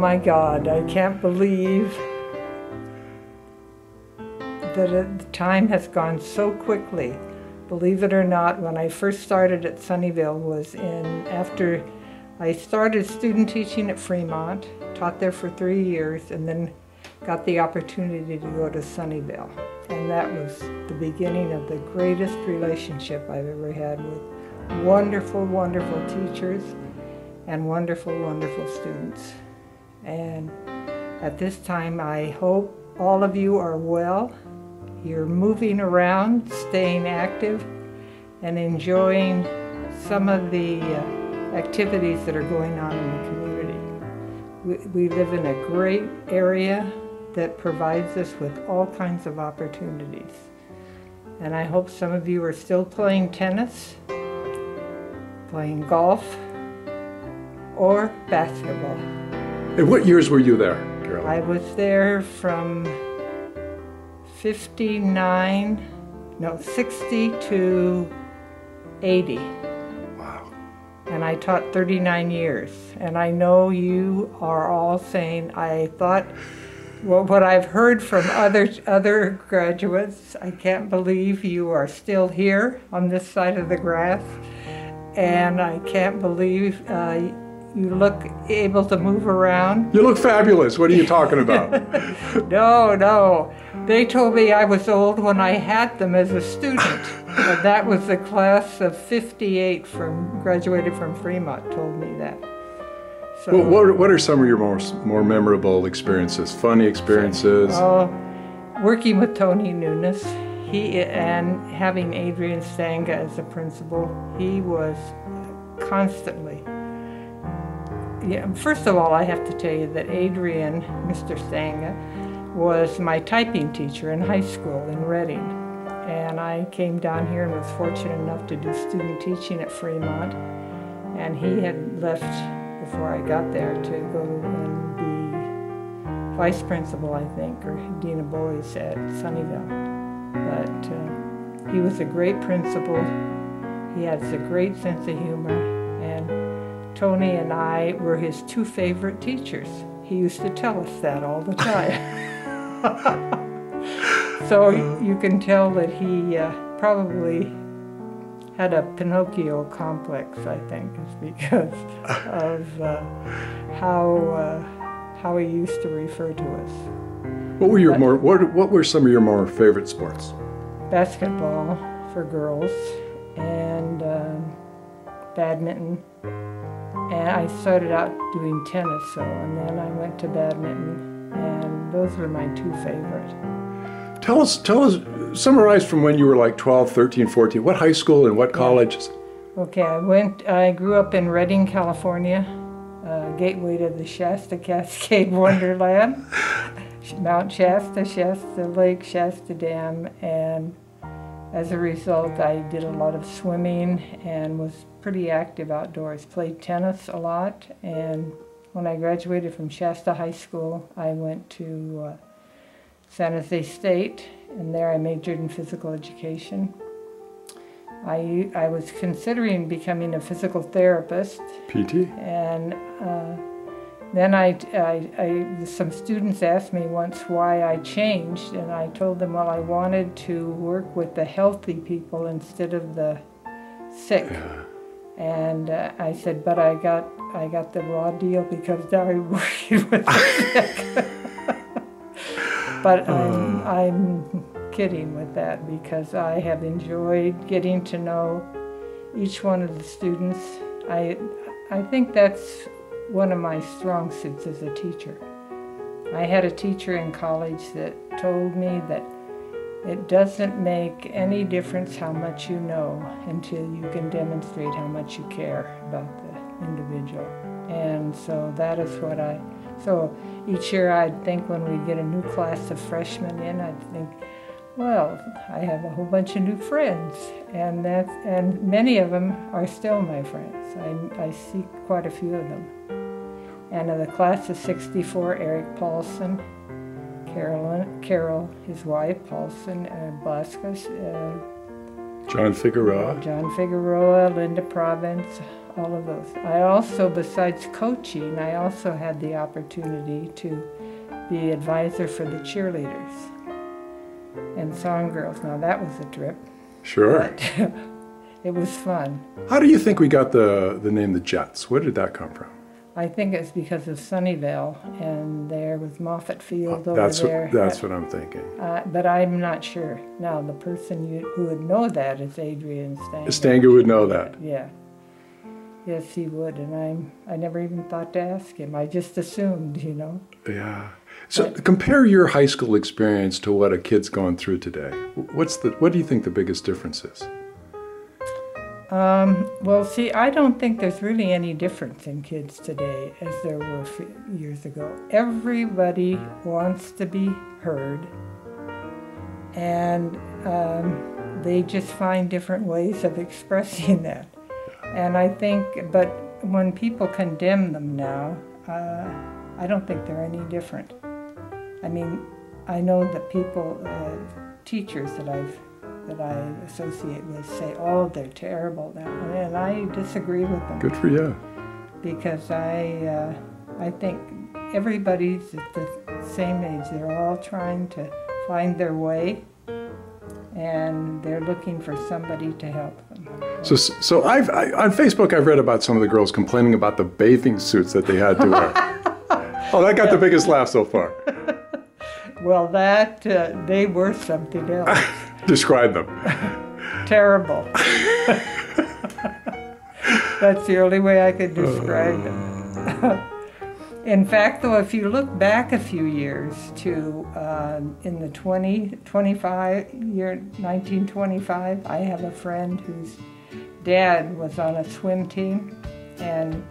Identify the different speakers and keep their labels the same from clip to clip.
Speaker 1: my God, I can't believe that the time has gone so quickly. Believe it or not, when I first started at Sunnyvale was after I started student teaching at Fremont, taught there for 3 years, and then got the opportunity to go to Sunnyvale. And that was the beginning of the greatest relationship I've ever had with wonderful, wonderful teachers and wonderful, wonderful students. And at this time, I hope all of you are well. You're moving around, staying active, and enjoying some of the activities that are going on in the community. We live in a great area that provides us with all kinds of opportunities. And I hope some of you are still playing tennis, playing golf, or basketball.
Speaker 2: And what years were you there, Carol?
Speaker 1: I was there from 60 to 80.
Speaker 2: Wow.
Speaker 1: And I taught 39 years. And I know you are all saying, I thought, well, what I've heard from other graduates, I can't believe you are still here on this side of the grass. And I can't believe you look able to move around.
Speaker 2: You look fabulous. What are you talking about?
Speaker 1: No. They told me I was old when I had them as a student. But that was the class of 58 graduated from Fremont told me that. So,
Speaker 2: well, what are some of your more memorable experiences, funny experiences?
Speaker 1: Working with Tony Nunes, and having Adrian Stanga as a principal, he was constantly. Yeah, first of all, I have to tell you that Adrian, Mr. Stanga, was my typing teacher in high school in Reading. And I came down here and was fortunate enough to do student teaching at Fremont. And he had left before I got there to go and be vice principal, I think, or dean of boys at Sunnyvale. But he was a great principal. He has a great sense of humor. And Tony and I were his two favorite teachers. He used to tell us that all the time. So you can tell that he probably had a Pinocchio complex, I think, is because of how he used to refer to us.
Speaker 2: What were some of your more favorite sports?
Speaker 1: Basketball for girls and badminton. And I started out doing tennis, and then I went to badminton, and those were my two favorite.
Speaker 2: Tell us, summarize from when you were like 12, 13, 14, what high school and what colleges?
Speaker 1: Okay, I grew up in Redding, California, gateway to the Shasta Cascade Wonderland, Mount Shasta, Shasta Lake, Shasta Dam, and as a result, I did a lot of swimming and was pretty active outdoors. Played tennis a lot, and when I graduated from Shasta High School, I went to San Jose State, and there I majored in physical education. I was considering becoming a physical therapist.
Speaker 2: PT?
Speaker 1: And then some students asked me once why I changed, and I told them, well, I wanted to work with the healthy people instead of the sick.
Speaker 2: Yeah.
Speaker 1: And I said, but I got the raw deal because now I'm working with the sick. But I'm kidding with that because I have enjoyed getting to know each one of the students. I think that's one of my strong suits as a teacher. I had a teacher in college that told me that it doesn't make any difference how much you know until you can demonstrate how much you care about the individual. And so that is what so each year I'd think when we get a new class of freshmen in, I'd think, well, I have a whole bunch of new friends, and many of them are still my friends. I see quite a few of them. And in the class of 64, Eric Paulson, Carol, his wife, Paulson, Blaskus,
Speaker 2: John Figueroa.
Speaker 1: John Figueroa, Linda Province, all of those. I also, besides coaching, I also had the opportunity to be advisor for the cheerleaders and song girls. Now that was a trip.
Speaker 2: Sure.
Speaker 1: But it was fun.
Speaker 2: How do you think we got the name the Jets? Where did that come from?
Speaker 1: I think it's because of Sunnyvale, and there was Moffett Field over there.
Speaker 2: That's what I'm thinking.
Speaker 1: But I'm not sure. Now, the person who would know that is Adrian Stanger.
Speaker 2: Stanger would know that.
Speaker 1: Yeah. Yes, he would, and I never even thought to ask him. I just assumed, you know.
Speaker 2: Yeah. So compare your high school experience to what a kid's going through today. What do you think the biggest difference is?
Speaker 1: Well, see, I don't think there's really any difference in kids today as there were a few years ago. Everybody wants to be heard, and they just find different ways of expressing that. And I think, but when people condemn them now, I don't think they're any different. I mean, I know that people, teachers that I associate with say, oh, they're terrible now, and I disagree with them.
Speaker 2: Good for you.
Speaker 1: Because I think everybody's at the same age. They're all trying to find their way, and they're looking for somebody to help them.
Speaker 2: So on Facebook I've read about some of the girls complaining about the bathing suits that they had to wear. Oh, that got the biggest laugh so far.
Speaker 1: Well, they were something else.
Speaker 2: Describe them.
Speaker 1: Terrible. That's the only way I could describe them. In fact, though, if you look back a few years to in the 1925, I have a friend whose dad was on a swim team and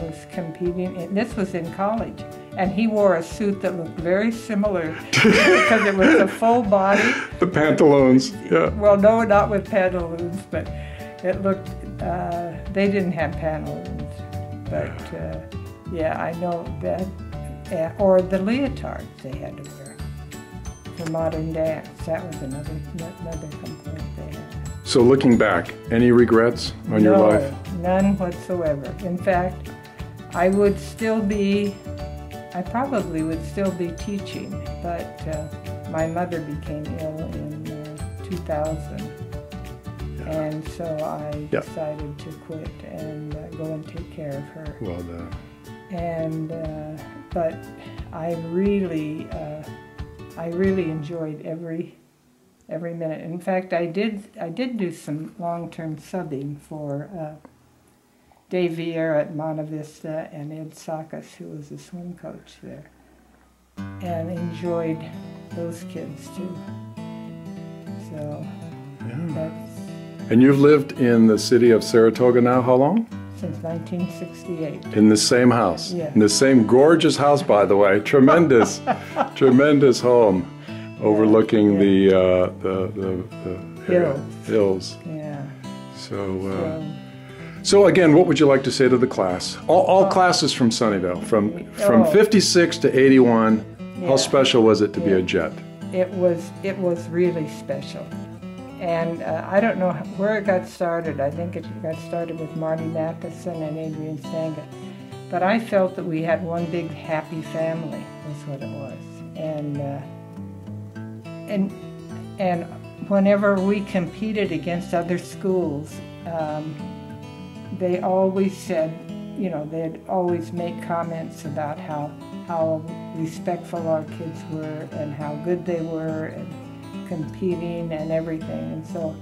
Speaker 1: was competing. And this was in college. And he wore a suit that looked very similar because it was a full body.
Speaker 2: The pantaloons, yeah.
Speaker 1: Well, no, not with pantaloons, but it looked, they didn't have pantaloons. But yeah, I know that, or the leotards they had to wear for modern dance. That was another complaint they had.
Speaker 2: So looking back, any regrets on your life?
Speaker 1: None whatsoever. In fact, I probably would still be teaching, but my mother became ill in 2000, and so I decided to quit and go and take care of her.
Speaker 2: Well done.
Speaker 1: And but I really enjoyed every minute. In fact, I did do some long-term subbing for Dave Vieira at Monte Vista and Ed Sakas, who was the swim coach there, and enjoyed those kids too. So that's...
Speaker 2: And you've lived in the city of Saratoga now how long?
Speaker 1: Since 1968.
Speaker 2: In the same house?
Speaker 1: Yeah.
Speaker 2: In the same gorgeous house, by the way. Tremendous, tremendous home overlooking the hills.
Speaker 1: Yeah.
Speaker 2: So again, what would you like to say to the class? All classes from Sunnyvale, from 56 to 81. Yeah. How special was it to be a Jet?
Speaker 1: It was really special. And I don't know where it got started. I think it got started with Marty Matheson and Adrian Stanger. But I felt that we had one big happy family, was what it was. And whenever we competed against other schools, they always said, you know, they'd always make comments about how respectful our kids were and how good they were and competing and everything. And so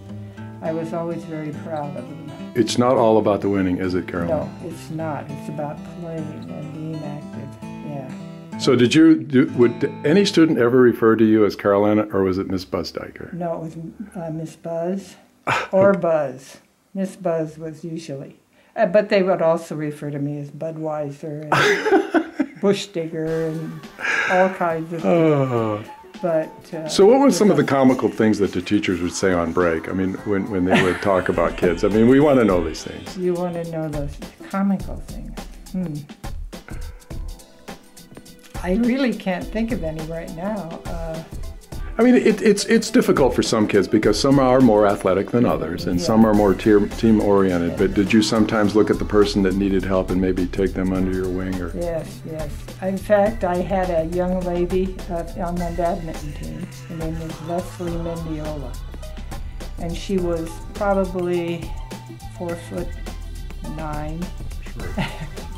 Speaker 1: I was always very proud of them.
Speaker 2: It's not all about the winning, is it, Carolyn?
Speaker 1: No, it's not. It's about playing and being active. Yeah.
Speaker 2: So would any student ever refer to you as Carolina, or was it Miss Buszdieker?
Speaker 1: No, it was Miss Buzz or Buzz. Miss Buzz was usually. But they would also refer to me as Budweiser and Bush Digger and all kinds of things. But,
Speaker 2: so what were some of the comical things that the teachers would say on break? I mean, when they would talk about kids. I mean, we want to know these things.
Speaker 1: You want to know those comical things. I really can't think of any right now.
Speaker 2: I mean, it's difficult for some kids because some are more athletic than others, and some are more team oriented. But did you sometimes look at the person that needed help and maybe take them under your wing? Or
Speaker 1: Yes, yes. In fact, I had a young lady on the badminton team. Her name was Leslie Mendiola, and she was probably 4'9",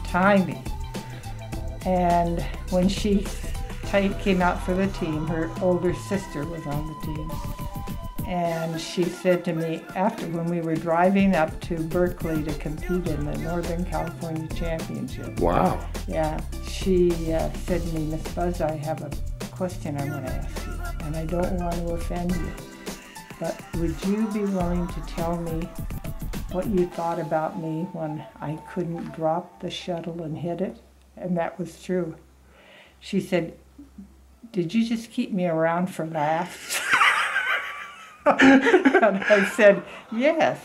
Speaker 1: tiny. And when she came out for the team, her older sister was on the team. And she said to me after, when we were driving up to Berkeley to compete in the Northern California Championship.
Speaker 2: wow.
Speaker 1: Yeah, she said to me, Miss Buzz, I have a question I want to ask you, and I don't want to offend you, but would you be willing to tell me what you thought about me when I couldn't drop the shuttle and hit it? And that was true. She said, did you just keep me around for laughs? And I said, yes.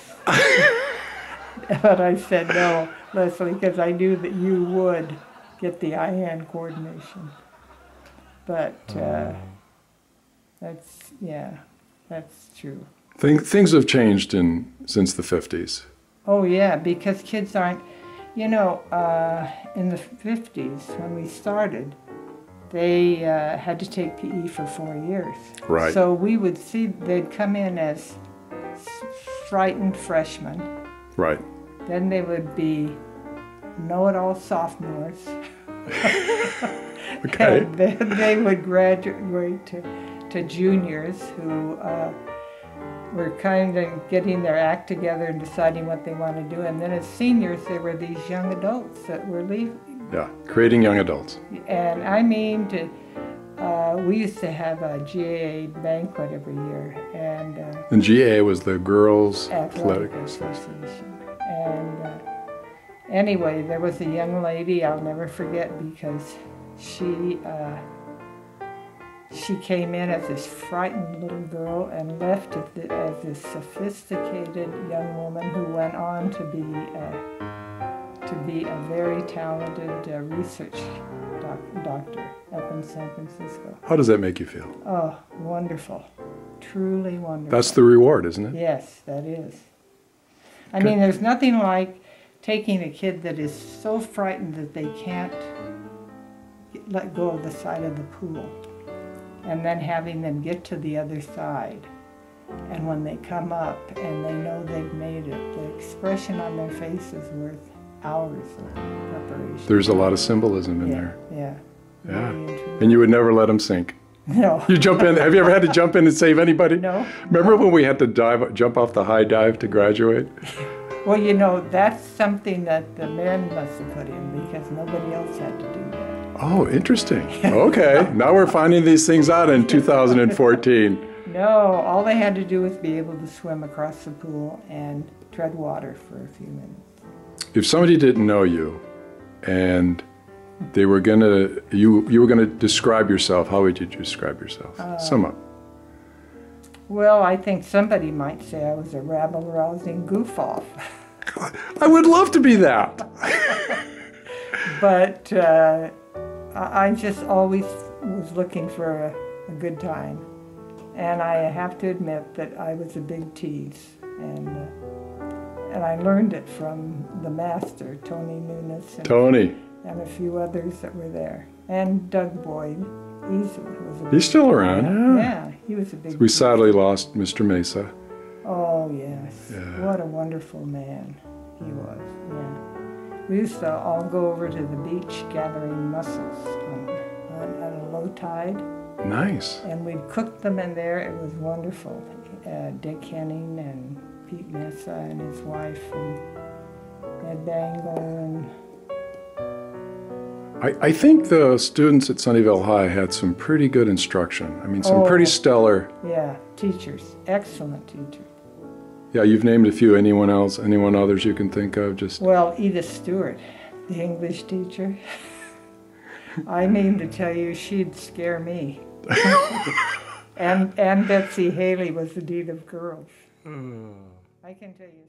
Speaker 1: But I said, no, Leslie, because I knew that you would get the eye-hand coordination. But that's true.
Speaker 2: Things have changed since the 50s.
Speaker 1: Oh, yeah, because kids aren't, in the 50s, when we started, they had to take PE for 4 years.
Speaker 2: Right.
Speaker 1: So we would see, they'd come in as frightened freshmen.
Speaker 2: Right.
Speaker 1: Then they would be know-it-all sophomores.
Speaker 2: Okay.
Speaker 1: And then they would graduate to juniors who were kind of getting their act together and deciding what they want to do. And then as seniors, they were these young adults that were leaving.
Speaker 2: Yeah, creating young adults.
Speaker 1: And I mean, we used to have a GAA banquet every year.
Speaker 2: And GAA was the Girls
Speaker 1: Athletic
Speaker 2: Athletic
Speaker 1: Association. And anyway, there was a young lady I'll never forget because she came in as this frightened little girl and left as this sophisticated young woman who went on to be a very talented research doctor up in San Francisco.
Speaker 2: How does that make you feel?
Speaker 1: Oh, wonderful. Truly wonderful.
Speaker 2: That's the reward, isn't it?
Speaker 1: Yes, that is. I mean, there's nothing like taking a kid that is so frightened that they can't let go of the side of the pool, and then having them get to the other side. And when they come up and they know they've made it, the expression on their face is worth hours of preparation.
Speaker 2: There's a lot of symbolism in there.
Speaker 1: Yeah.
Speaker 2: Yeah.
Speaker 1: Really
Speaker 2: And you would never let them sink.
Speaker 1: No.
Speaker 2: You jump in. Have you ever had to jump in and save anybody?
Speaker 1: No.
Speaker 2: Remember when we had to jump off the high dive to graduate?
Speaker 1: Well, that's something that the men must have put in because nobody else had to do that.
Speaker 2: Oh, interesting. Okay. Now we're finding these things out in 2014.
Speaker 1: No, all they had to do was be able to swim across the pool and tread water for a few minutes.
Speaker 2: If somebody didn't know you and they were gonna, you were gonna describe yourself, how would you describe yourself? Sum up.
Speaker 1: Well, I think somebody might say I was a rabble-rousing goof-off.
Speaker 2: I would love to be that.
Speaker 1: But I just always was looking for a good time. And I have to admit that I was a big tease. And I learned it from the master, Tony Nunes. And a few others that were there. And Doug Boyd.
Speaker 2: He's still around,
Speaker 1: yeah. He was a big
Speaker 2: We sadly lost Mr. Mesa.
Speaker 1: Oh, yes.
Speaker 2: Yeah.
Speaker 1: What a wonderful man he was, yeah. We used to all go over to the beach gathering mussels on a low tide.
Speaker 2: Nice.
Speaker 1: And we'd cook them in there. It was wonderful. Dick Henning and Pete Mesa and his wife and Ed Bangle and...
Speaker 2: I think the students at Sunnyvale High had some pretty good instruction. I mean, some pretty stellar.
Speaker 1: Yeah, teachers. Excellent teachers.
Speaker 2: Yeah, you've named a few. Anyone else? Anyone others you can think of?
Speaker 1: Well, Edith Stewart, the English teacher. I mean to tell you, she'd scare me. and Betsy Haley was the dean of girls. I can tell you.